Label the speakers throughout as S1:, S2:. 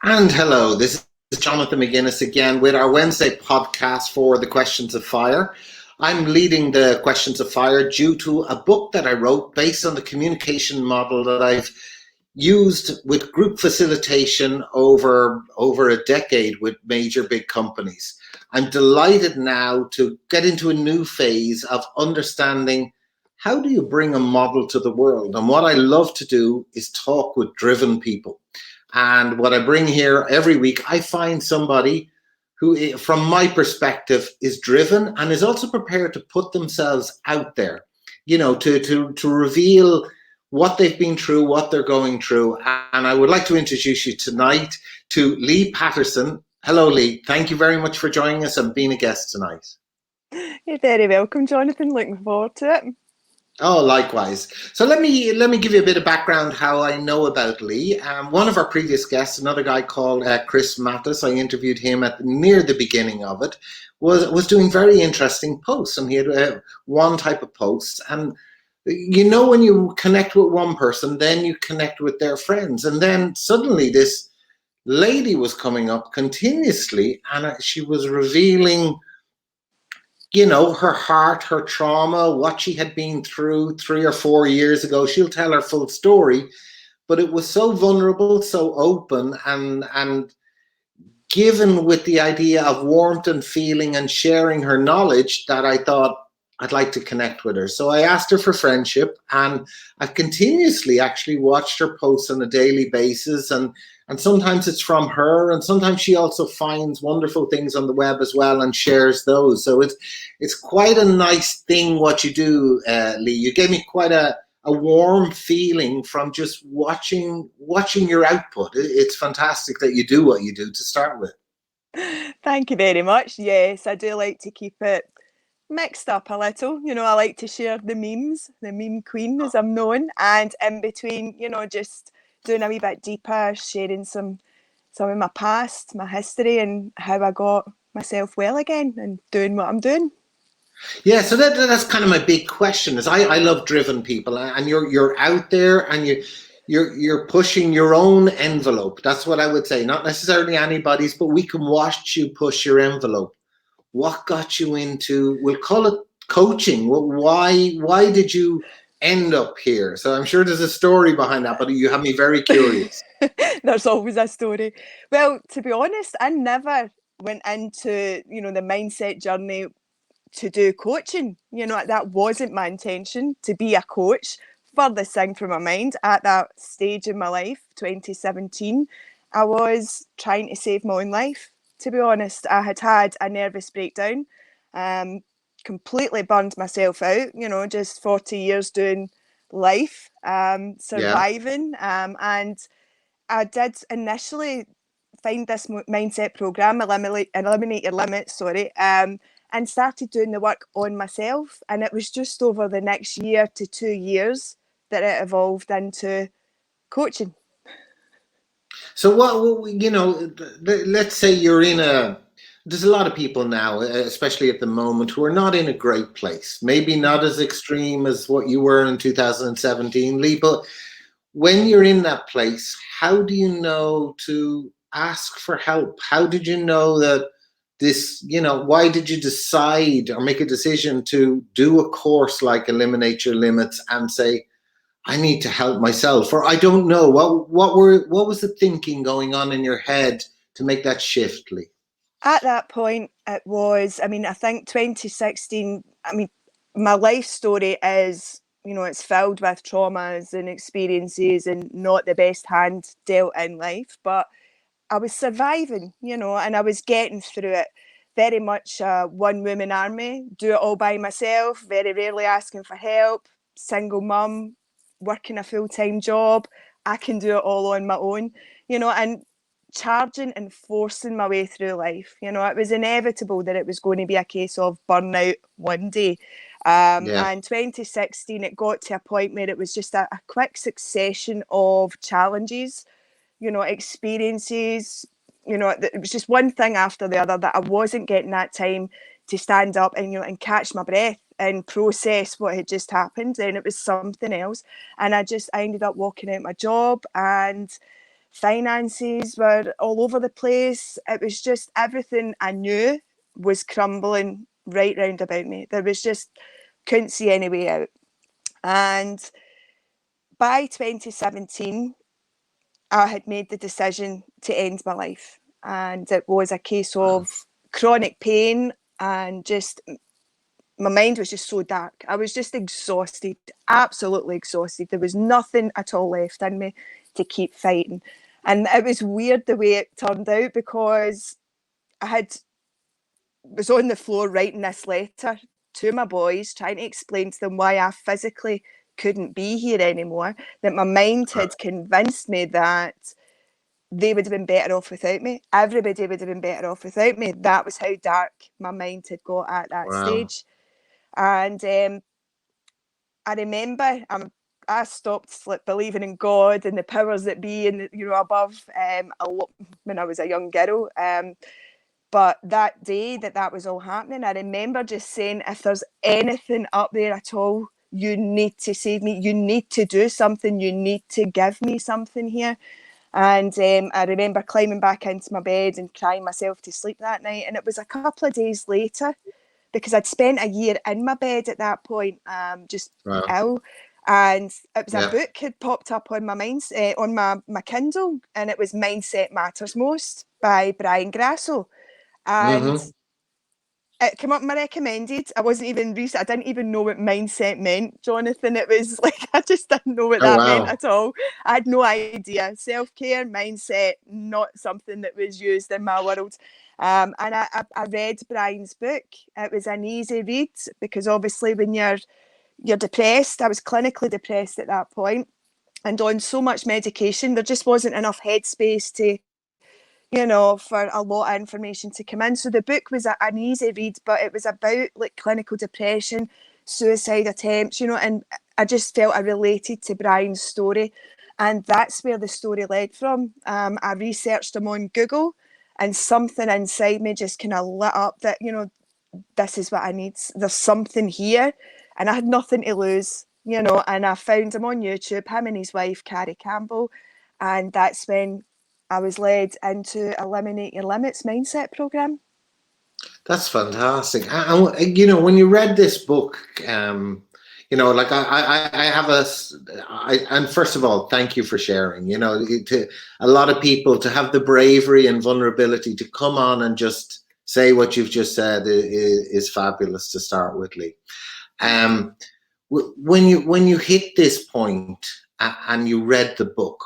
S1: And hello, this is Jonathan McGuinness again with our Wednesday podcast for the Questions of Fire. I'm leading the Questions of Fire due to a book that I wrote based on the communication model that I've used with group facilitation over a decade with major big companies. I'm delighted now to get into a new phase of understanding how do you bring a model to the world. And what I love to do is talk with driven people. And what I bring here every week, I find somebody who, from my perspective, is driven and is also prepared to put themselves out there, to reveal what they've been through, what they're going through. And I would like to introduce you tonight to Leigh Patterson. Hello, Leigh. Thank you very much for joining us and being a guest tonight.
S2: You're very welcome, Jonathan. Looking forward to it.
S1: Oh, likewise. So let me give you a bit of background how I know about Leigh. One of our previous guests, another guy called Chris Mattis, I interviewed him at near the beginning of it, was doing very interesting posts, and he had one type of posts. And when you connect with one person, then you connect with their friends, and then suddenly this lady was coming up continuously, and she was revealing her heart, her trauma, what she had been through 3 or 4 years ago. She'll tell her full story, but it was so vulnerable, so open, and given with the idea of warmth and feeling and sharing her knowledge that I thought I'd like to connect with her. So I asked her for friendship, and I've continuously actually watched her posts on a daily basis, and sometimes it's from her, and sometimes she also finds wonderful things on the web as well and shares those. So it's quite a nice thing what you do, Leigh. You gave me quite a warm feeling from just watching your output. It's fantastic that you do what you do to start with.
S2: Thank you very much. Yes, I do like to keep it mixed up a little. I like to share the memes, the meme queen as I'm known, and in between, just doing a wee bit deeper, sharing some of my past, my history, and how I got myself well again and doing what I'm doing.
S1: Yeah, so that's kind of my big question. Is I love driven people, and you're out there, and you're pushing your own envelope. That's what I would say. Not necessarily anybody's, but we can watch you push your envelope. What got you into? We'll call it coaching. Why did you end up here? So I'm sure there's a story behind that, but you have me very curious.
S2: There's always a story. Well, to be honest, I never went into the mindset journey to do coaching. That wasn't my intention to be a coach. Furthest thing from my mind at that stage in my life, 2017, I was trying to save my own life. To be honest, I had a nervous breakdown, um, completely burned myself out. Just 40 years doing life,
S1: Yeah.
S2: surviving, and I did initially find this mindset program, eliminate your limits, and started doing the work on myself. And it was just over the next year to 2 years that it evolved into coaching.
S1: So let's say you're in a. There's a lot of people now, especially at the moment, who are not in a great place. Maybe not as extreme as what you were in 2017, Leigh, but when you're in that place, how do you know to ask for help? How did you know that why did you decide or make a decision to do a course like Eliminate Your Limits and say, I need to help myself? Or I don't know. What was the thinking going on in your head to make that shift, Leigh?
S2: At that point, it was, I think 2016, my life story is, it's filled with traumas and experiences and not the best hand dealt in life. But I was surviving, and I was getting through it. Very much a one woman army, do it all by myself, very rarely asking for help, single mum, working a full time job. I can do it all on my own, and charging and forcing my way through life. It was inevitable that it was going to be a case of burnout one day.
S1: Yeah.
S2: And 2016, it got to a point where it was just a quick succession of challenges, experiences. It was just one thing after the other that I wasn't getting that time to stand up and catch my breath and process what had just happened. And it was something else. And I ended up walking out my job and finances were all over the place. It was just everything I knew was crumbling right round about me. There was just, couldn't see any way out. And by 2017, I had made the decision to end my life. And it was a case of chronic pain and just, my mind was just so dark. I was just exhausted, absolutely exhausted. There was nothing at all left in me to keep fighting. And it was weird the way it turned out, because I was on the floor writing this letter to my boys, trying to explain to them why I physically couldn't be here anymore, that my mind had convinced me that they would have been better off without me. Everybody would have been better off without me. That was how dark my mind had got at that stage. And I remember I stopped believing in God and the powers that be and above a lot when I was a young girl. But that day that was all happening, I remember just saying, if there's anything up there at all, you need to save me. You need to do something. You need to give me something here. And I remember climbing back into my bed and crying myself to sleep that night. And it was a couple of days later, because I'd spent a year in my bed at that point, just ill. And it was a book had popped up on my on my Kindle, and it was Mindset Matters Most by Brian Grasso. And it came up my recommended. I wasn't even I didn't even know what mindset meant, Jonathan. It was like, I just didn't know what that meant at all. I had no idea. Self-care, mindset, not something that was used in my world. And I read Brian's book. It was an easy read, because obviously when you're depressed, I was clinically depressed at that point, and on so much medication, there just wasn't enough headspace to, for a lot of information to come in. So the book was an easy read, but it was about like clinical depression, suicide attempts, and I just felt I related to Brian's story. And that's where the story led from. I researched him on Google, and something inside me just kind of lit up that, this is what I need. There's something here. And I had nothing to lose, and I found him on YouTube, him and his wife, Carrie Campbell. And that's when I was led into Eliminate Your Limits mindset program.
S1: That's fantastic. And when you read this book, like I have and first of all, thank you for sharing. To a lot of people, to have the bravery and vulnerability to come on and just say what you've just said is fabulous to start with, Leigh. When you hit this point and you read the book,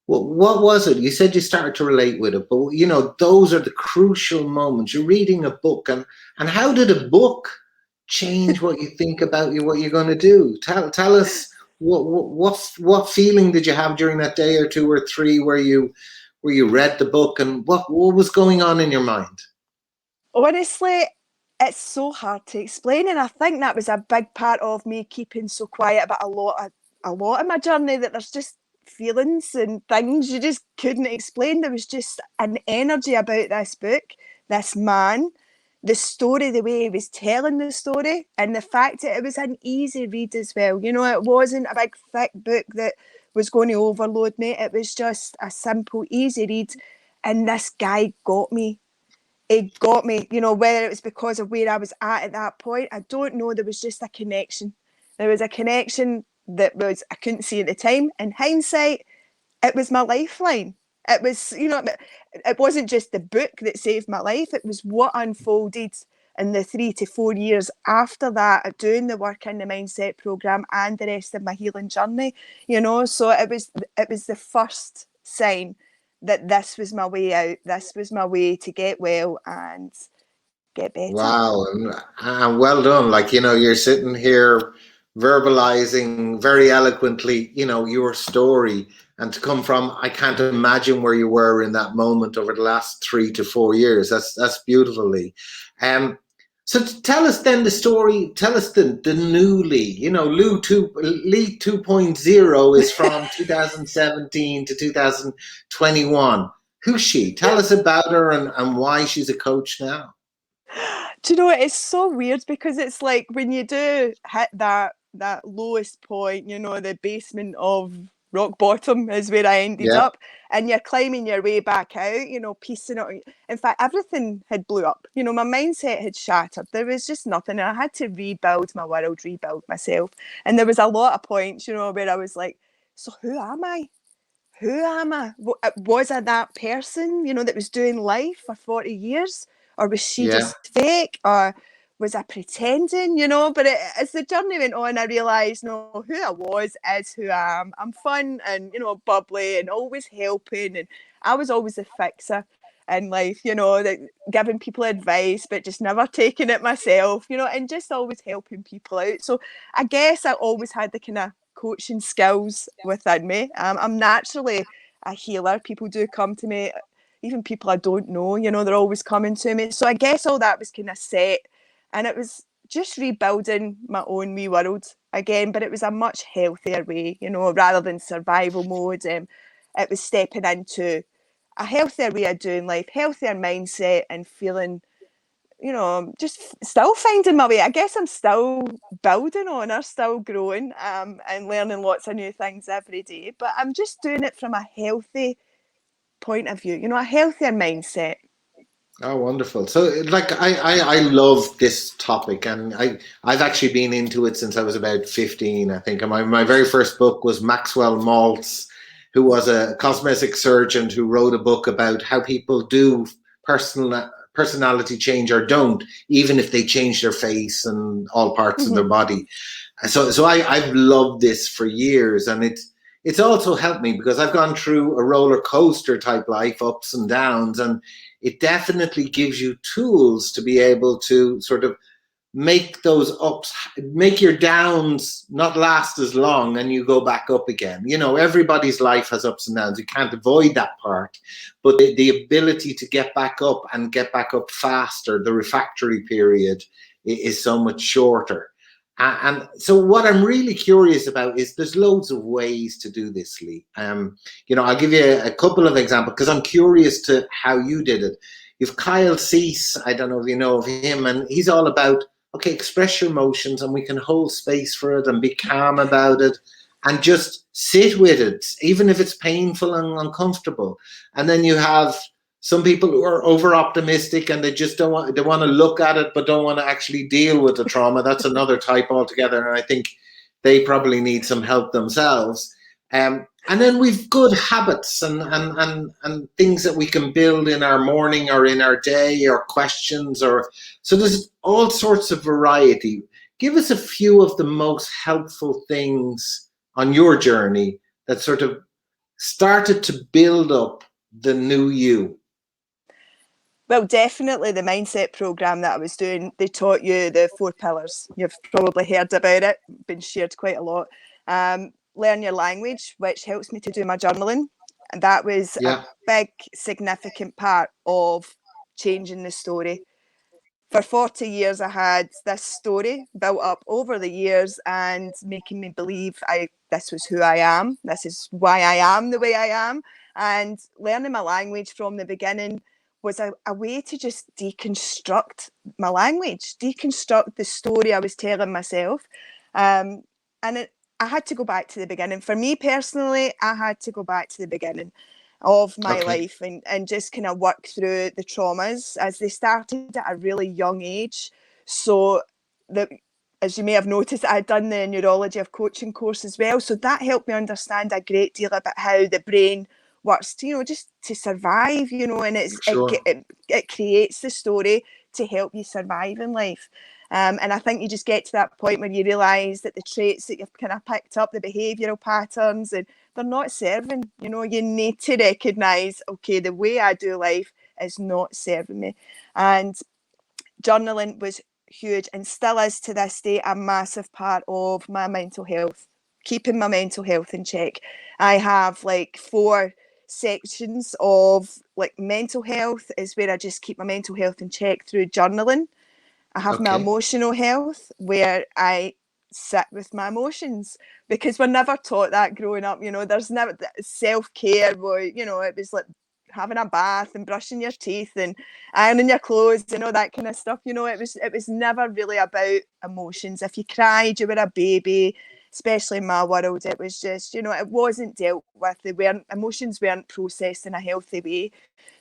S1: what was it? You said you started to relate with it, but those are the crucial moments. You're reading a book, and how did a book change what you think about what you're going to do? Tell us what feeling did you have during that day or two or three where you read the book, and what was going on in your mind?
S2: Honestly, it's so hard to explain, and I think that was a big part of me keeping so quiet about a lot of my journey, that there's just feelings and things you just couldn't explain. There was just an energy about this book, this man, the story, the way he was telling the story, and the fact that it was an easy read as well. It wasn't a big thick book that was going to overload me. It was just a simple, easy read, and this guy got me. It got me, whether it was because of where I was at that point, I don't know. There was just a connection. There was a connection that I couldn't see at the time. In hindsight, it was my lifeline. It was, it wasn't just the book that saved my life. It was what unfolded in the 3 to 4 years after that, of doing the work in the mindset program and the rest of my healing journey. So it was the first sign that this was my way out. This was my way to get well and get better.
S1: Wow, and well done. Like, you're sitting here verbalizing very eloquently, your story, and to come from, I can't imagine where you were in that moment over the last 3 to 4 years. That's beautifully. So tell us then the story. Tell us the new Leigh. Leigh 2.0 is from 2017 to 2021. Who's she? Tell us about her and why she's a coach now.
S2: Do you know, it's so weird, because it's like when you do hit that lowest point, the basement of rock bottom is where I ended
S1: Yeah.
S2: up. And you're climbing your way back out, piecing it. In fact, everything had blew up. My mindset had shattered. There was just nothing. And I had to rebuild my world, rebuild myself. And there was a lot of points, where I was like, so who am I? Who am I? Was I that person, that was doing life for 40 years? Or was she
S1: Yeah.
S2: just fake? Or was I pretending, But as the journey went on, I realised, no, who I was is who I am. I'm fun and, bubbly and always helping. And I was always a fixer in life, that giving people advice, but just never taking it myself, and just always helping people out. So I guess I always had the kind of coaching skills within me. I'm naturally a healer. People do come to me, even people I don't know, they're always coming to me. So I guess all that was kind of set, and it was just rebuilding my own wee world again, but it was a much healthier way, rather than survival mode. It was stepping into a healthier way of doing life, healthier mindset, and feeling, just still finding my way. I guess I'm still building on her, still growing, and learning lots of new things every day. But I'm just doing it from a healthy point of view, a healthier mindset.
S1: Oh, wonderful. So, like, I love this topic, and I've actually been into it since I was about 15, I think. And my very first book was Maxwell Maltz, who was a cosmetic surgeon who wrote a book about how people do personality change or don't, even if they change their face and all parts of their
S2: Mm-hmm.
S1: body. So I've loved this for years, and it's also helped me because I've gone through a roller coaster type life, ups and downs, and it definitely gives you tools to be able to sort of make those ups, make your downs not last as long, and you go back up again. Everybody's life has ups and downs. You can't avoid that part, but the ability to get back up and get back up faster, the refractory period is so much shorter. And so what I'm really curious about is there's loads of ways to do this, Leigh. I'll give you a couple of examples because I'm curious to how you did it. You've Kyle Cease, I don't know if you know of him, and he's all about, okay, express your emotions and we can hold space for it and be calm about it and just sit with it, even if it's painful and uncomfortable. And then you have some people who are over optimistic and they just they want to look at it but don't want to actually deal with the trauma. That's another type altogether, and I think they probably need some help themselves. And then we've good habits and things that we can build in our morning or in our day, or questions, or so there's all sorts of variety. Give us a few of the most helpful things on your journey that sort of started to build up the new you.
S2: Well, definitely the mindset program that I was doing, they taught you the 4 pillars. You've probably heard about it, been shared quite a lot. Learn your language, which helps me to do my journaling. And that was a
S1: Yeah.
S2: big, significant part of changing the story. For 40 years, I had this story built up over the years and making me believe this was who I am. This is why I am the way I am. And learning my language from the beginning was a way to just deconstruct my language, deconstruct the story I was telling myself. I had to go back to the beginning. For me personally, I had to go back to the beginning of my
S1: Okay.
S2: life and just kind of work through the traumas as they started at a really young age. So that, as you may have noticed, I'd done the neurology of coaching course as well. So that helped me understand a great deal about how the brain works to, just to survive, and
S1: Sure.
S2: it creates the story to help you survive in life. And I think you just get to that point where you realise that the traits that you've kind of picked up, the behavioural patterns, and they're not serving. You need to recognise, okay, the way I do life is not serving me. And journaling was huge and still is to this day a massive part of my mental health, keeping my mental health in check. I have like 4 sections of like mental health is where I just keep my mental health in check through journaling. I have my
S1: Okay.
S2: emotional health where I sit with my emotions because we're never taught that growing up. There's never self-care where, it was like having a bath and brushing your teeth and ironing your clothes and all that kind of stuff. It was never really about emotions. If you cried, you were a baby. especially in my world, it was just, it wasn't dealt with. Emotions weren't processed in a healthy way.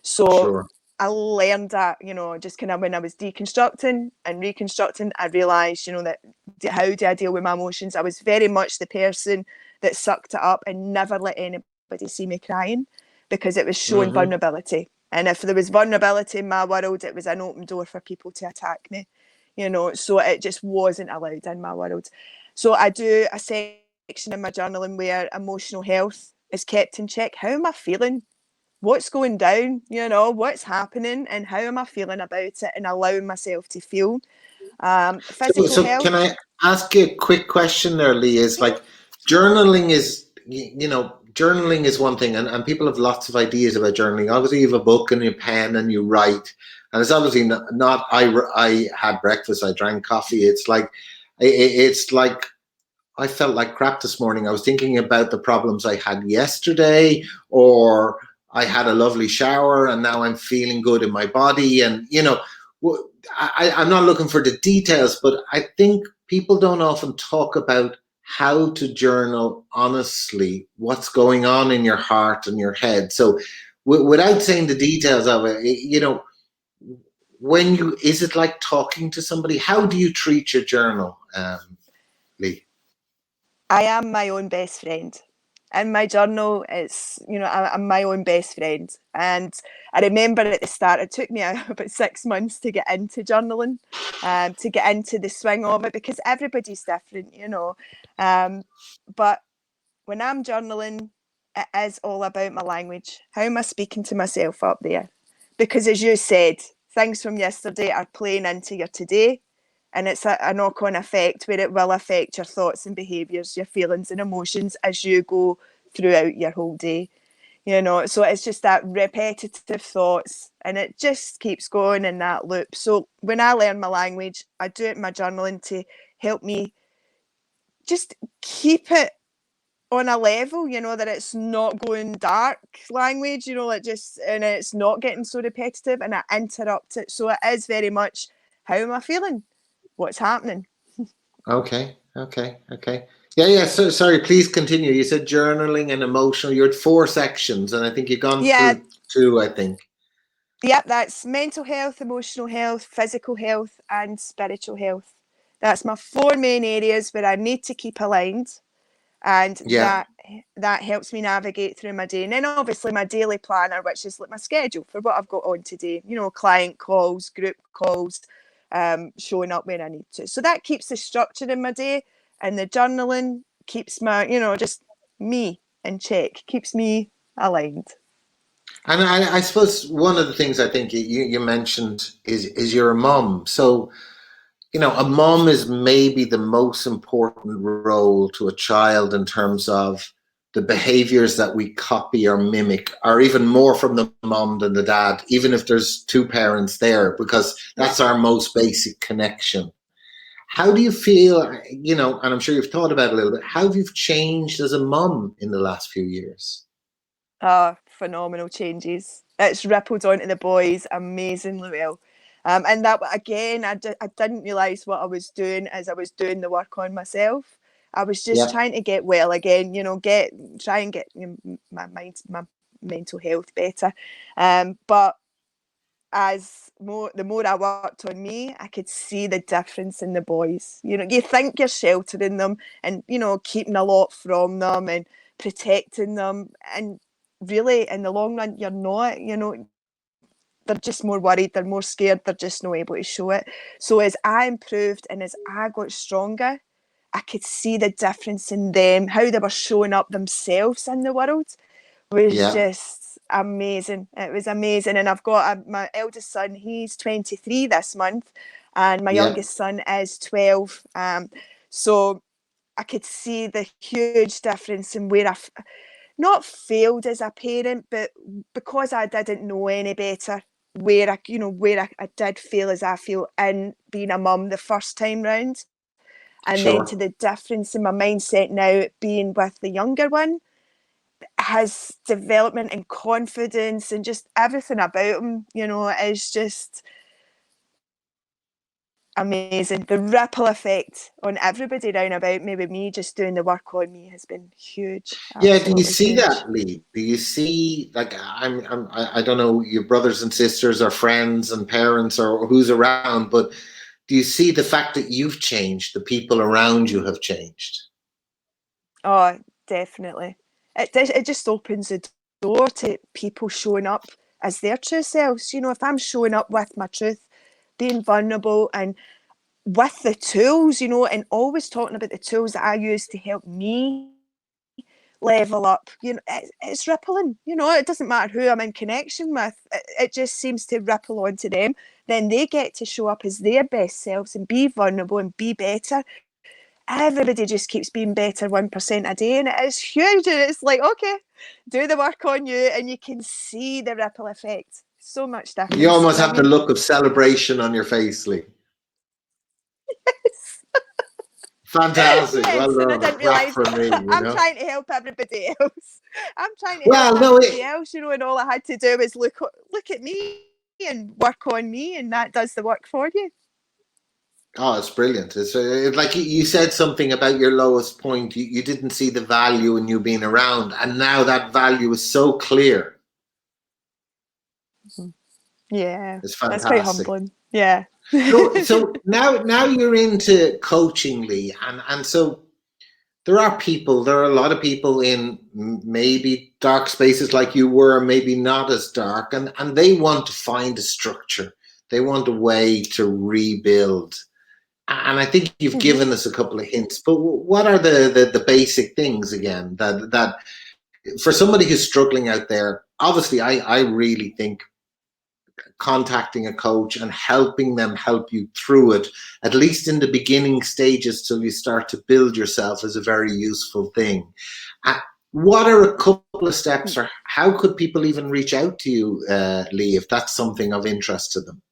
S2: So
S1: Sure.
S2: I learned that, just kind of when I was deconstructing and reconstructing, I realised, that how do I deal with my emotions? I was very much the person that sucked it up and never let anybody see me crying, because it was showing
S1: Hmm.
S2: vulnerability. And if there was vulnerability in my world, it was an open door for people to attack me, so it just wasn't allowed in my world. So I do a section in my journaling where emotional health is kept in check. How am I feeling? What's going down? What's happening, and how am I feeling about it, and allowing myself to feel. Physical
S1: So can
S2: health.
S1: I ask you a quick question there, Lee? Is
S2: Yeah.
S1: like journaling is, journaling is one thing, and people have lots of ideas about journaling. Obviously, you have a book and your pen and you write, and it's obviously not I had breakfast, I drank coffee. It's like I felt like crap this morning. I was thinking about the problems I had yesterday, or I had a lovely shower and now I'm feeling good in my body. And, I'm not looking for the details, but I think people don't often talk about how to journal honestly, what's going on in your heart and your head. So, without saying the details of it, is it like talking to somebody? How do you treat your journal, Lee?
S2: I am my own best friend. In my journal, it's, I'm my own best friend. And I remember at the start, it took me about 6 months to get into journaling, to get into the swing of it, because everybody's different. But when I'm journaling, it is all about my language. How am I speaking to myself up there? Because as you said, things from yesterday are playing into your today, and it's a knock-on effect where it will affect your thoughts and behaviours, your feelings and emotions as you go throughout your whole day. So it's just that repetitive thoughts, and it just keeps going in that loop. So when I learn my language, I do it in my journaling to help me just keep it on a level, that it's not going dark language, and it's not getting so repetitive, and I interrupt it. So it is very much, how am I feeling? What's happening?
S1: Okay. Yeah. So sorry, please continue. You said journaling and emotional. You had four sections, and I think you've gone
S2: Yeah,
S1: through two, I think.
S2: yep, that's mental health, emotional health, physical health, and spiritual health. That's my four main areas where I need to keep aligned, and
S1: Yeah.
S2: that helps me navigate through my day. And then obviously my daily planner, which is like my schedule for what I've got on today, client calls, group calls, showing up when I need to. So that keeps the structure in my day, and the journaling keeps my, just me in check, keeps me aligned.
S1: And I suppose one of the things I think you mentioned is you're a mom. So, a mom is maybe the most important role to a child in terms of the behaviors that we copy or mimic, or even more from the mom than the dad, even if there's two parents there, because
S2: Yeah.
S1: that's our most basic connection. How do you feel, and I'm sure you've thought about it a little bit, how have you changed as a mum in the last few years?
S2: Phenomenal changes. It's rippled onto the boys amazingly well. And that, again, I didn't realise what I was doing as I was doing the work on myself. I was just
S1: Yeah,
S2: trying to get well again, try and get my mind, my mental health better. But the more I worked on me, I could see the difference in the boys. You think you're sheltering them and, keeping a lot from them and protecting them. And really, in the long run, you're not, they're just more worried, they're more scared, they're just not able to show it. So as I improved and as I got stronger, I could see the difference in them, how they were showing up themselves in the world was
S1: yeah,
S2: just amazing. It was amazing. And I've got my eldest son, he's 23 this month, and my
S1: yeah,
S2: youngest son is 12. So I could see the huge difference in where I've not failed as a parent, but because I didn't know any better, where I did feel as I feel in being a mum the first time round. And then to
S1: sure.
S2: the difference in my mindset now being with the younger one, his development and confidence and just everything about him, is just amazing. The ripple effect on everybody round about me, with me just doing the work on me, has been huge.
S1: Yeah, do you
S2: Absolutely
S1: see
S2: huge.
S1: that, Lee? Do you see, like, I don't know your brothers and sisters or friends and parents or who's around, but do you see the fact that you've changed, the people around you have changed?
S2: Oh, definitely. It just opens the door to people showing up as their true selves. You know, if I'm showing up with my truth, being vulnerable and with the tools, you know, and always talking about the tools that I use to help me level up, you know, it's rippling. You know, it doesn't matter who I'm in connection with, it just seems to ripple onto them. Then they get to show up as their best selves and be vulnerable and be better. Everybody just keeps being better 1% a day, and it is huge. And it's like, okay, do the work on you, and you can see the ripple effect. So much
S1: You
S2: difference.
S1: almost
S2: I
S1: have the
S2: mean,
S1: look of celebration on your face, Lee. Fantastic. Well
S2: yes, and I
S1: done.
S2: didn't
S1: Clap
S2: realise
S1: for me, you
S2: I'm
S1: know.
S2: trying to help everybody else. I'm trying to help
S1: Well, no,
S2: everybody else, you know, and all I had to do was look at me and work on me, and that does the work for you.
S1: oh, it's brilliant. It's like you said something about your lowest point. You didn't see the value in you being around, and now that value is so clear.
S2: Yeah,
S1: It's
S2: that's quite
S1: fantastic.
S2: humbling. Yeah.
S1: So now you're into coaching, Lee, and so there are a lot of people in maybe dark spaces like you were, maybe not as dark, and they want to find a structure. They want a way to rebuild. And I think you've
S2: Mhm.
S1: given us a couple of hints, but what are the basic things again that for somebody who's struggling out there? Obviously, I really think contacting a coach and helping them help you through it, at least in the beginning stages till you start to build yourself, is a very useful thing. Uh, what are a couple of steps, or how could people even reach out to you, Lee, if that's something of interest to them?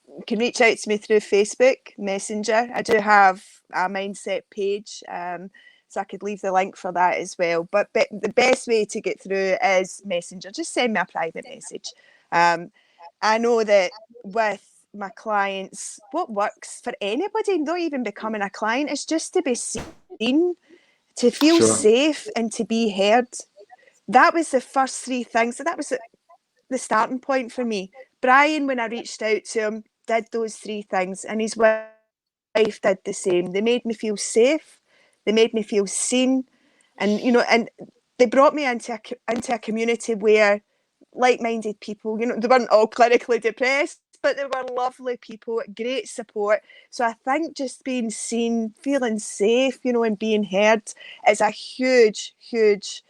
S2: You can reach out to me through Facebook Messenger. I do have a mindset page, so I could leave the link for that as well. But the best way to get through is Messenger. Just send me a private message. Um, I know that with my clients, what works for anybody, not even becoming a client, is just to be seen, to feel
S1: Sure.
S2: safe, and to be heard. That was the first three things. So that was the starting point for me. Brian, when I reached out to him, did those three things, and his wife did the same. They made me feel safe, they made me feel seen, and you know, and they brought me into a community where like-minded people, you know, they weren't all clinically depressed, but they were lovely people, great support. So I think just being seen, feeling safe, you know, and being heard is a huge, huge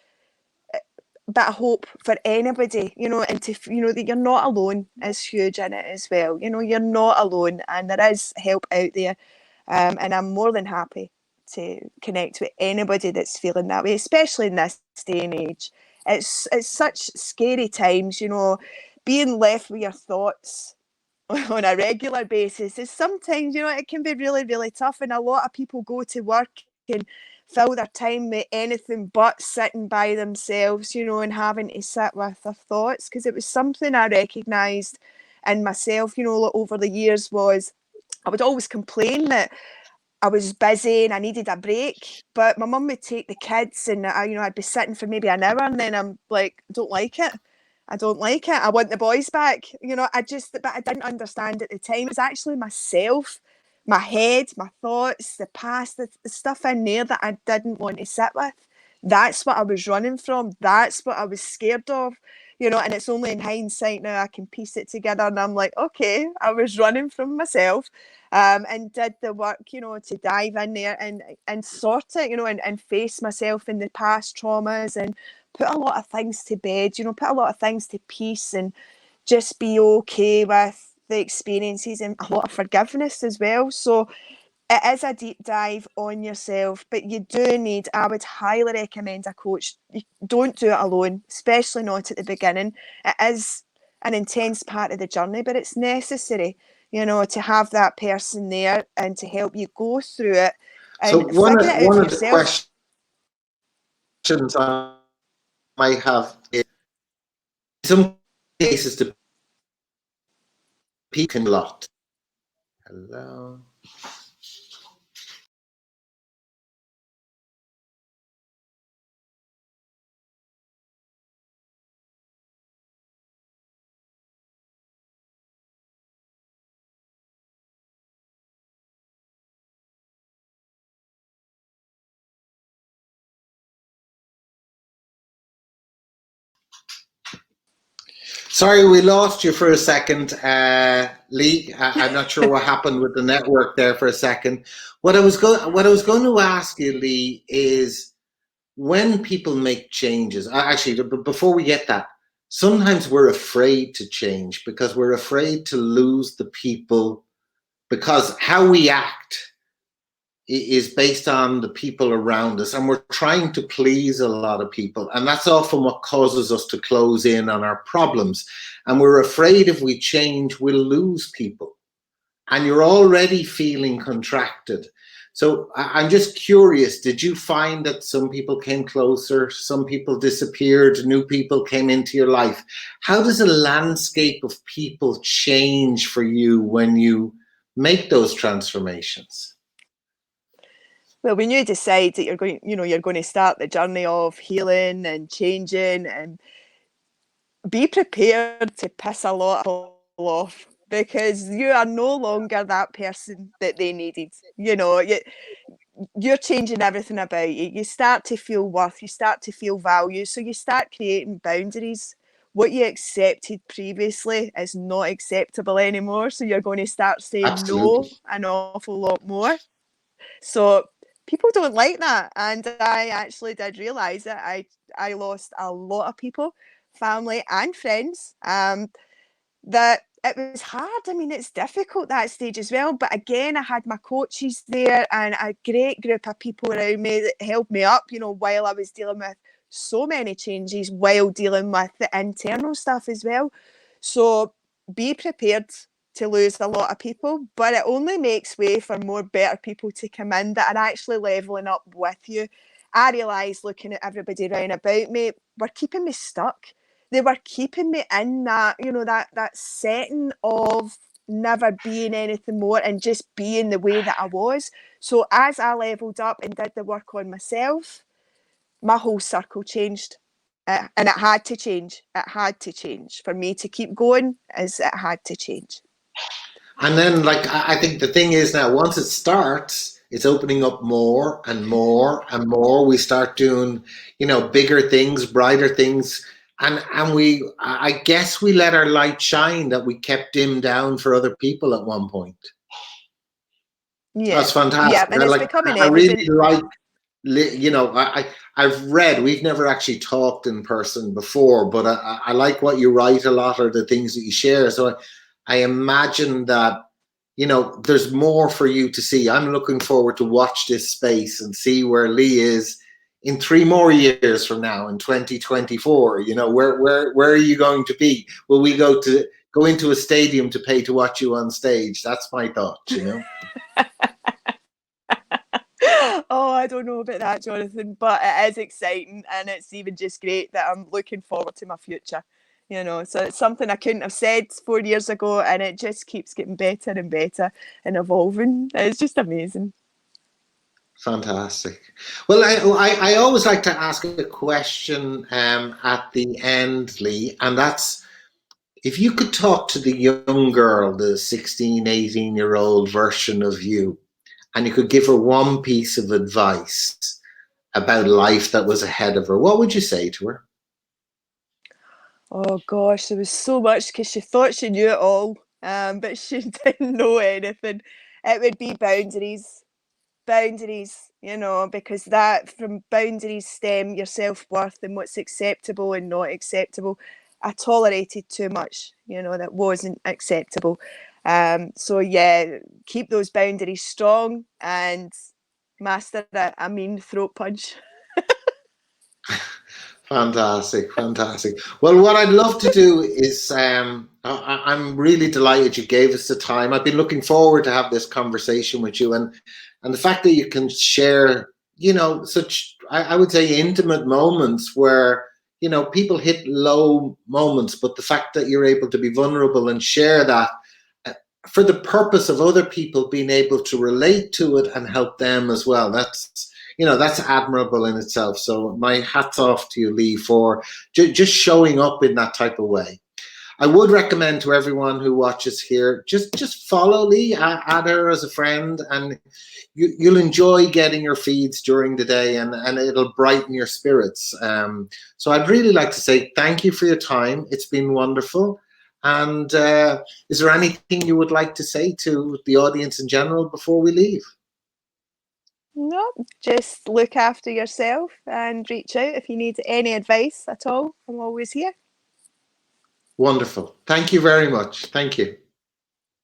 S2: bit of hope for anybody, you know, and to, you know, that you're not alone is huge in it as well. You know, you're not alone, and there is help out there. And I'm more than happy to connect with anybody that's feeling that way, especially in this day and age. It's such scary times, you know, being left with your thoughts on a regular basis is sometimes, you know, it can be really, really tough. And a lot of people go to work and fill their time with anything but sitting by themselves, you know, and having to sit with their thoughts. Because it was something I recognised in myself, you know, over the years, was I would always complain that I was busy and I needed a break, but my mum would take the kids, and you know, I'd be sitting for maybe an hour, and then I'm like, I don't like it. I don't like it. I want the boys back. You know, but I didn't understand at the time. It was actually myself, my head, my thoughts, the past, the stuff in there that I didn't want to sit with. That's what I was running from. That's what I was scared of. You know, and it's only in hindsight now I can piece it together, and I'm like, okay, I was running from myself, and did the work, you know, to dive in there and sort it, you know, and face myself in the past traumas, and put a lot of things to bed, you know, put a lot of things to peace, and just be okay with the experiences, and a lot of forgiveness as well. So it is a deep dive on yourself, but you do need, I would highly recommend a coach. You don't do it alone, especially not at the beginning. It is an intense part of the journey, but it's necessary, you know, to have that person there and to help you go through it
S1: So
S2: and figure it out
S1: one
S2: for
S1: of the
S2: yourself.
S1: questions I might have is, in some cases, people can lot. Hello. Sorry, we lost you for a second, Leigh. I'm not sure what happened with the network there for a second. What I was going to ask you, Leigh, is when people make changes. Actually, before we get that, sometimes we're afraid to change because we're afraid to lose the people because how we act is based on the people around us, and we're trying to please a lot of people, and that's often what causes us to close in on our problems, and we're afraid if we change we'll lose people, and you're already feeling contracted. So I'm just curious, did you find that some people came closer, some people disappeared, new people came into your life? How does a landscape of people change for you when you make those transformations?
S2: Well, when you decide that you're going to start the journey of healing and changing, and be prepared to piss a lot of people off, because you are no longer that person that they needed. You're changing everything about you. You start to feel worth, you start to feel value, so you start creating boundaries. What you accepted previously is not acceptable anymore, so you're going to start saying
S1: Absolutely.
S2: no an awful lot more. So people don't like that, and I actually did realise it. I lost a lot of people, family and friends. That it was hard. I mean, it's difficult that stage as well. But again, I had my coaches there and a great group of people around me that held me up, while I was dealing with so many changes, while dealing with the internal stuff as well. So be prepared to lose a lot of people, but it only makes way for more better people to come in that are actually leveling up with you. I realised, looking at everybody around about me, were keeping me stuck. They were keeping me in that, that setting of never being anything more and just being the way that I was. So as I leveled up and did the work on myself, my whole circle changed. And it had to change. It had to change. For me to keep going, it had to change.
S1: And then, like, I think the thing is now, once it starts, it's opening up more and more and more. We start doing, bigger things, brighter things, and I guess we let our light shine that we kept dimmed down for other people at one point. That's
S2: Yeah. Yeah.
S1: fantastic.
S2: And it's becoming
S1: I really
S2: evident.
S1: like, I've read. We've never actually talked in person before, but I like what you write a lot, or the things that you share. So I imagine that there's more for you to see. I'm looking forward to watch this space and see where Leigh is in 3 more years from now, in 2024. Where are you going to be? Will we go into a stadium to pay to watch you on stage? That's my thought.
S2: Oh, I don't know about that, Jonathan, but it is exciting, and it's even just great that I'm looking forward to my future. So it's something I couldn't have said 4 years ago, and it just keeps getting better and better and evolving. It's just amazing.
S1: Fantastic. Well, I always like to ask a question at the end, Leigh, and that's, if you could talk to the young girl, the 16, 18-year-old version of you, and you could give her one piece of advice about life that was ahead of her, what would you say to her?
S2: Oh gosh, there was so much, because she thought she knew it all, but she didn't know anything. It would be boundaries. Boundaries, because that, from boundaries stem your self-worth and what's acceptable and not acceptable. I tolerated too much, that wasn't acceptable. So yeah, keep those boundaries strong and master a mean throat punch.
S1: Fantastic, fantastic. Well, what I'd love to do is, I'm really delighted you gave us the time. I've been looking forward to have this conversation with you, and the fact that you can share, such, I would say, intimate moments where people hit low moments, but the fact that you're able to be vulnerable and share that, for the purpose of other people being able to relate to it and help them as well. That's admirable in itself. So my hat's off to you, Leigh, for just showing up in that type of way. I would recommend to everyone who watches here, just follow Leigh, add her as a friend, and you'll enjoy getting your feeds during the day, and it'll brighten your spirits. So I'd really like to say thank you for your time. It's been wonderful. And is there anything you would like to say to the audience in general before we leave?
S2: No, just look after yourself and reach out if you need any advice at all. I'm always here.
S1: Wonderful. Thank you very much. Thank you.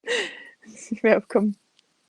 S2: You're welcome.